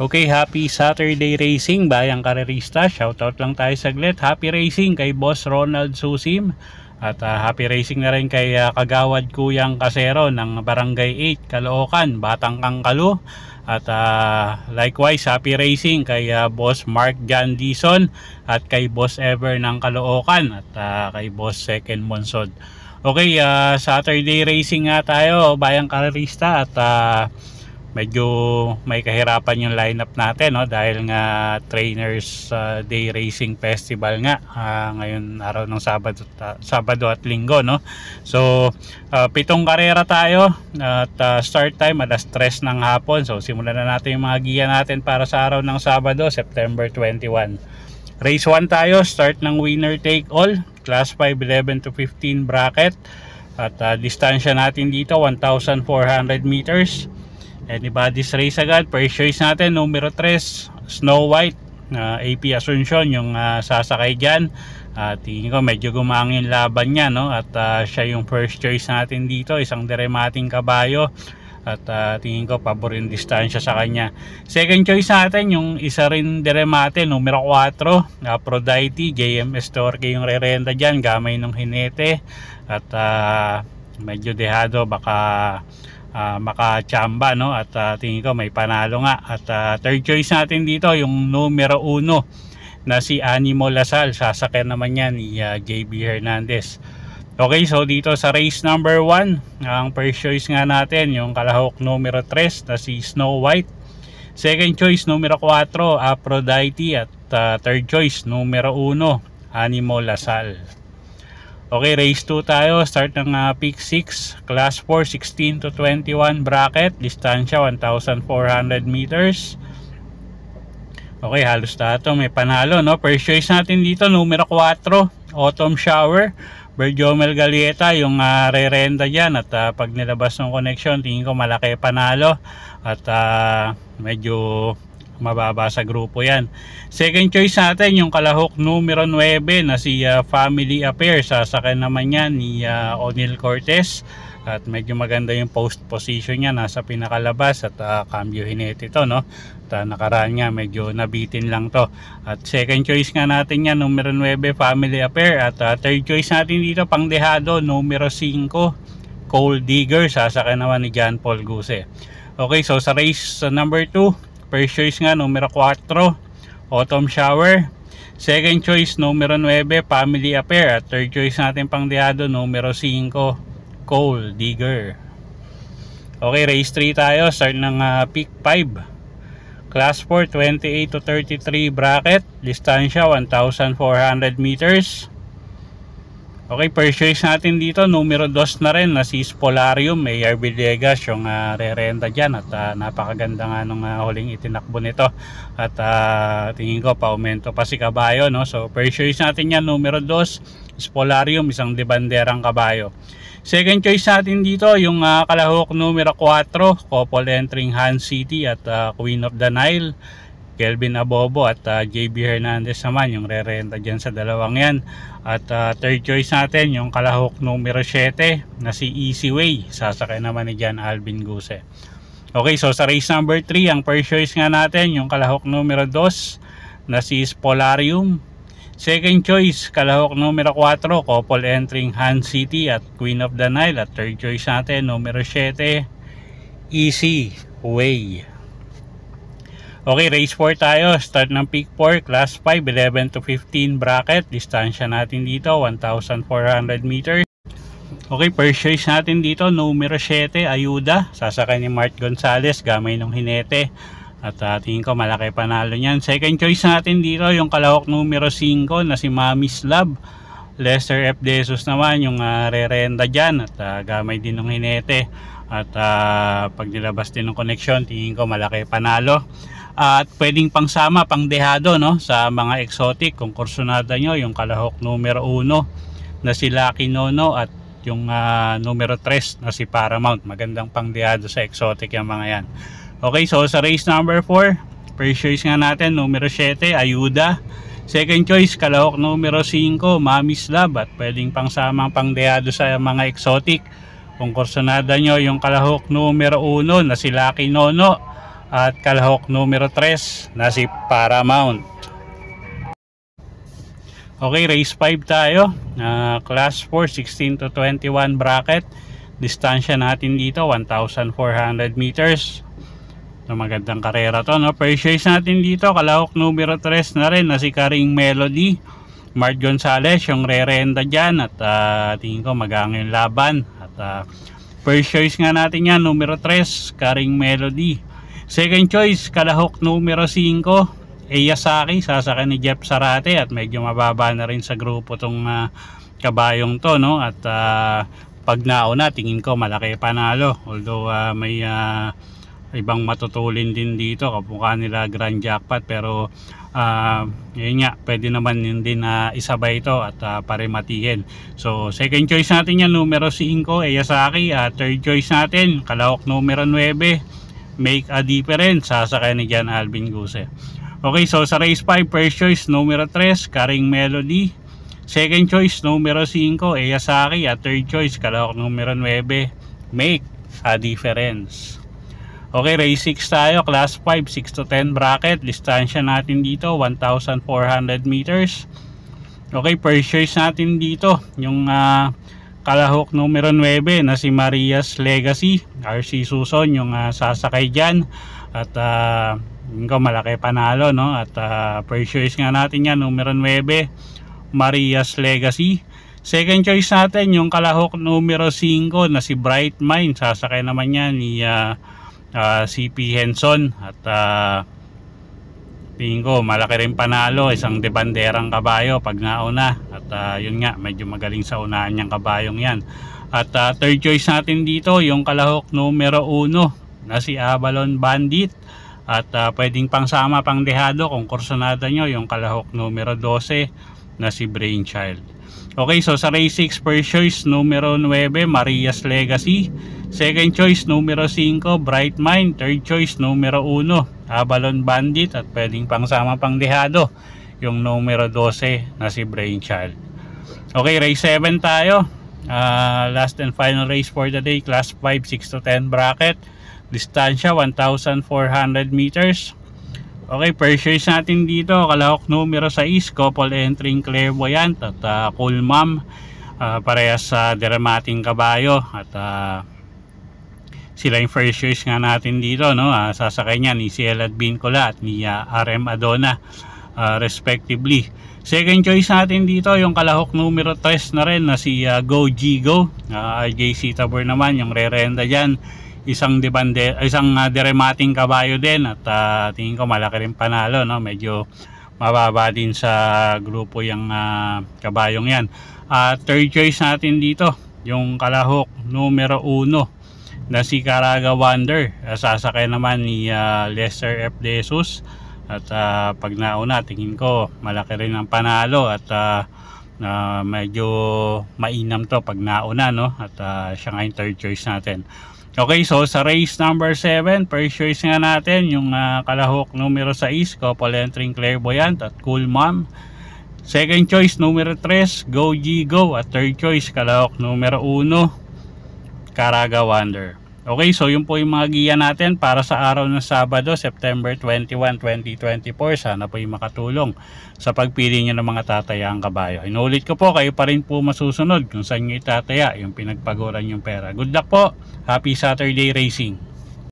Okay, happy Saturday racing bayang karerista. Shoutout lang tayo saglit. Happy racing kay Boss Ronald Susim. At happy racing na rin kay Kagawad Kuyang Kasero ng Barangay 8, Caloocan, Batang Kangkalo. At likewise, happy racing kay Boss Mark John Dison at kay Boss Ever ng Caloocan at kay Boss Second Monsod. Okay, Saturday racing nga tayo bayang karerista at medyo may kahirapan yung lineup natin, no? Dahil nga Trainers Day Racing Festival nga ngayon araw ng Sabado at Linggo, no? So 7 karera tayo at start time alas 3 ng hapon. So simulan na natin yung mga giya natin para sa araw ng Sabado, September 21. Race 1 tayo, start ng winner take all, class 5 11 to 15 bracket at distansya natin dito 1,400 meters. Anybody's race agad. First choice natin numero 3, Snow White, AP Asuncion yung sasakay dyan. Tingin ko medyo gumangin laban niya, no? At siya yung first choice natin dito, isang diremating kabayo at tingin ko pabor yung distansya sa kanya. Second choice natin yung isa rin diremate numero 4, Aphrodite, JMS Torque yung rerenda dyan, gamay ng hinete at medyo dehado, baka makachamba, no? At tingin ko may panalo nga. At third choice natin dito yung numero 1 na si Animo Lasal, sasakyan naman yan ni JB Hernandez. Okay, so dito sa race number 1, ang first choice nga natin yung kalahok numero 3 na si Snow White, second choice numero 4, Aphrodite at third choice numero 1, Animo Lasal. Okay, race 2 tayo. Start ng pick 6, class 4, 16 to 21 bracket, distansya 1,400 meters. Okay, halos dato may panalo, no? First choice natin dito numero 4, Autumn Shower, Berjomel Galieta yung rerenda dyan. At pag nilabas ng connection, tingin ko malaki panalo at medyo mababa sa grupo yan. Second choice natin yung kalahok numero 9 na si Family Affairs, sasakyan naman yan ni O'Neil Cortez at medyo maganda yung post position niya, nasa pinakalabas at cambio hinete ito, no? At nakaraan nga medyo nabitin lang to. At second choice nga natin yan numero 9, Family Affair. At third choice natin dito pang dehado numero 5, Cold Digger, sasakyan naman ni John Paul Guse. Okay, so sa race number 2, first choice nga numero 4, Autumn Shower, second choice numero 9, Family Affair at third choice natin pang dehado numero 5, Cold Digger. Okay, race 3 tayo. Start ng pick 5, class 4, 28 to 33 bracket, distansya 1,400 meters. Okay, first choice natin dito numero 2 na rin na si Spolarium, Mayor Villegas yung rerenda dyan at napakaganda nga nung huling itinakbo nito at tingin ko pa-aumento pa si kabayo, no? So first choice natin yan numero 2, Spolarium, isang debanderang kabayo. Second choice natin dito yung kalahok numero 4, couple entering Han City at Queen of the Nile, Kelvin Abobo at JB Hernandez naman yung rerenta dyan sa dalawang yan. At third choice natin yung kalahok numero 7 na si Easy Way, sasakay naman ni Jan Alvin Guse. Okay, so sa race number 3, ang first choice nga natin yung kalahok numero 2 na si Spolarium, second choice kalahok numero 4, couple entering Han City at Queen of the Nile at third choice natin numero 7, Easy Way. Okay, race 4 tayo. Start ng pick 4, class 5, 11 to 15 bracket, distansya natin dito 1,400 meters. Okay, first choice natin dito numero 7, Ayuda, sasakay ni Mark Gonzalez, gamay ng hinete at tingin ko malaki panalo niyan. Second choice natin dito yung kalahok numero 5 na si Mami's Love, Lester F. De Jesus naman yung rerenda dyan at gamay din ng hinete at pag nilabas din ng connection, tingin ko malaki panalo. At pwedeng pangsama, pang dehado, no, sa mga exotic kung kursunada nyo yung kalahok numero 1 na si Lucky Nono at yung numero 3 na si Paramount. Magandang pang dehado sa exotic yung mga yan. Okay, so sa race number 4, first choice nga natin, numero 7, Ayuda. Second choice, kalahok numero 5, Mami's Love, at pwedeng pangsamang pangdehado sa mga exotic. Kung kursonada nyo yung kalahok numero 1 na si Lucky Nono at kalahok numero 3 na si Paramount. Okay, race 5 tayo. Class 4, 16 to 21 bracket. Distansya natin dito, 1,400 meters. So, magandang karera to, no? First choice natin dito, kalahok numero 3 na rin na si Karing Melody. Mart Gonzalez yung re-renta dyan. At tingin ko magang yung laban. At first choice nga natin yan, numero 3, Karing Melody. Second choice, kalahok numero 5, Eyasaki, sasakay ni Jeff Sarate. At medyo mababa na rin sa grupo tong kabayong to, no? At pag nauna, tingin ko malaki panalo. Although may ibang matutulin din dito, kapukha nila Grand Jackpot, pero yun nga, pwede naman yun din isabay ito at parimatihin. So second choice natin yan, numero 5, Eyasaki. Third choice natin, kalahok numero 9, Make a Difference, sasakay ni Jan Alvin Guse. Okay, so sa race 5, first choice numero 3, Karing Melody. Second choice numero 5, Eyasaki. At third choice, kalahok numero 9, Make a Difference. Okay, race 6 tayo, class 5, 6 to 10 bracket. Distansya natin dito, 1,400 meters. Okay, first choice natin dito, yung kalahok numero 9 na si Maria's Legacy. RC Suson yung sasakay dyan. At malaki panalo, no? At first choice nga natin yan, numero 9, Maria's Legacy. Second choice natin yung kalahok numero 5 na si Bright Mind. Sasakay naman yan ni CP Henson. At tingin ko malaki rin panalo, isang debanderang kabayo pag nauna. At yun nga, medyo magaling sa unahan niyang kabayong yan. At third choice natin dito yung kalahok numero 1 na si Avalon Bandit. At pwedeng pangsama pang dehado kung kursonada nyo yung kalahok numero 12 na si Brainchild. Okay, so sa race 6, first choice numero 9, Maria's Legacy. Second choice numero 5, Bright Mind. Third choice numero 1, Avalon Bandit. At pwedeng pangsama pang dehado yung numero 12 na si Brainchild. Okay, race 7 tayo. Last and final race for the day, class 5, 6 to 10 bracket. Distansya 1,400 meters. Okay, first choice natin dito, kalahok numero 6, couple entering Clairvoyant at Cool Mom. Parehas sa dermating kabayo. At sila yung first choice nga natin dito, no? Sasakay niya ni Cielad Bincola at ni RM Adona respectively. Second choice natin dito yung kalahok numero 3 na rin na si Go Gigo. RJC Tabor naman yung re-renta dyan. Isang deremating kabayo din. At tingin ko malaki rin panalo, no? Medyo mababa din sa grupo yung kabayong yan. Third choice natin dito yung kalahok numero 1 na si Caraga Wonder. Sasakay naman ni Lester F. De Jesus. At pag nauna, tingin ko malaki rin ang panalo. At medyo mainam to pag nauna, no? At siya nga yung third choice natin. Okay, so sa race number 7, first choice nga natin yung kalahok numero 6, couple entering Clairvoyant at Cool Mom. Second choice numero 3, Go Gigo. At third choice, kalahok numero 1, Caraga Wonder. Okay, so yun po yung mga giya natin para sa araw ng Sabado, September 21, 2024. Sana po yung makatulong sa pagpili nyo ng mga tatayang kabayo. Inulit ko po, kayo pa rin po masusunod kung saan nyo itataya yung pinagpaguran yung pera. Good luck po! Happy Saturday racing!